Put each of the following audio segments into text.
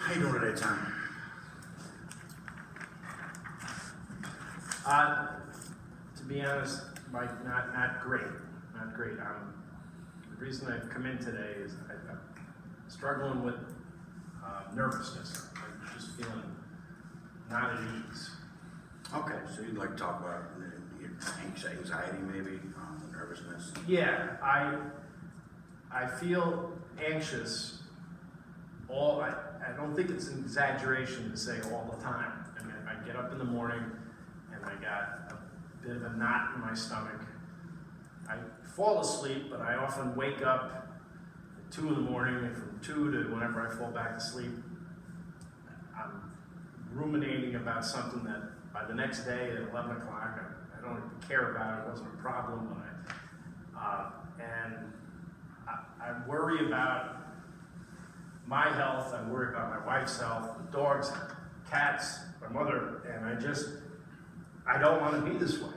How you doing today, Tom? To be honest, Mike, not great, not great. The reason I've come in today is I'm struggling with nervousness. I'm just feeling not at ease. Okay, so you'd like to talk about your anxiety, maybe, the nervousness? Yeah, I feel anxious I don't think it's an exaggeration to say all the time. I mean, I get up in the morning and I got a bit of a knot in my stomach. I fall asleep, but I often wake up at 2 in the morning, and from 2 to whenever I fall back to sleep, I'm ruminating about something that by the next day at 11 o'clock, I don't even care about. It wasn't a problem, I worry about my health, I worry about my wife's health, the dogs, cats, my mother, and I don't want to be this way.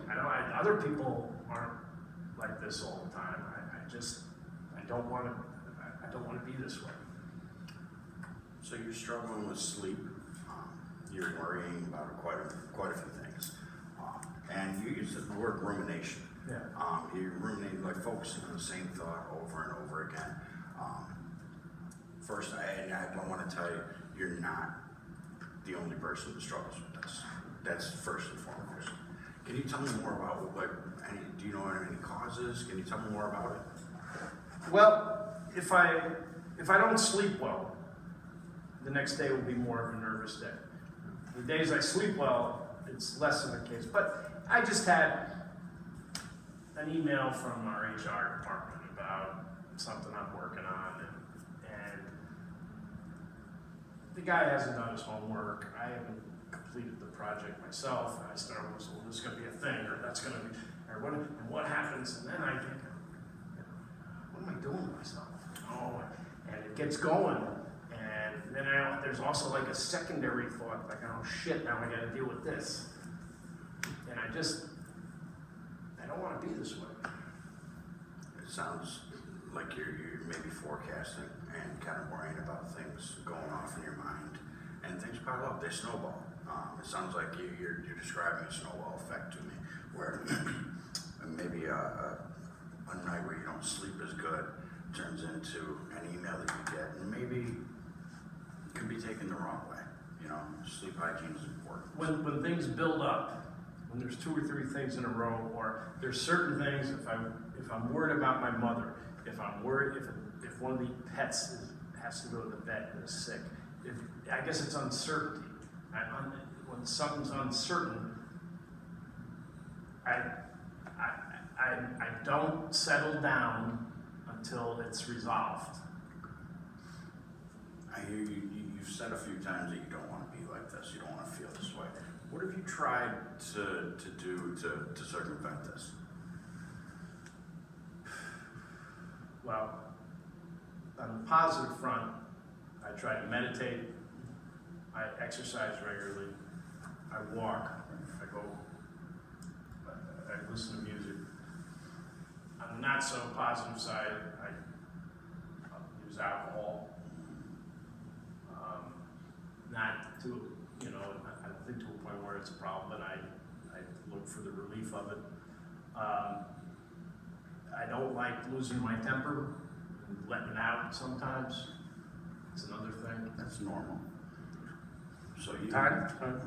Other people aren't like this all the time. I don't want to be this way. So you're struggling with sleep. You're worrying about quite a few things. And you use the word rumination. Yeah. You're ruminating, like focusing on the same thought over and over again. First, I don't want to tell you, you're not the only person who struggles with this. That's first and foremost. Can you tell me more about, do you know any causes? Can you tell me more about it? Well, if I don't sleep well, the next day will be more of a nervous day. The days I sleep well, it's less of a case. But I just had an email from our HR department about something I'm working on, and the guy hasn't done his homework. I haven't completed the project myself. And I started with, well, this is going to be a thing, or that's going to be, or what happens? And then I think, what am I doing with myself? Oh, and it gets going. And then there's also like a secondary thought, like, oh shit, now I got to deal with this. And I don't want to be this way. It sounds like you're maybe forecasting and kind of worrying about things going off in your mind, and things pile up, they snowball. It sounds like you're describing a snowball effect to me, where maybe a night where you don't sleep as good turns into an email that you get, and maybe it can be taken the wrong way. You know, sleep hygiene is important. When things build up, when there's 2 or 3 things in a row, or there's certain things, if I'm worried about my mother, if I'm worried if one of the pets has to go to the vet and is sick, I guess it's uncertainty. When something's uncertain, I don't settle down until it's resolved. I hear you've said a few times that you don't want to be like this, you don't want to feel this way. What have you tried to do to circumvent this? Well, on the positive front, I try to meditate, I exercise regularly, I walk, I listen to music. On the not so positive side, I use alcohol. Not to, I don't think to a point where it's a problem, but I look for the relief of it. I don't like losing my temper and letting it out sometimes. It's another thing. That's normal. So you. Time?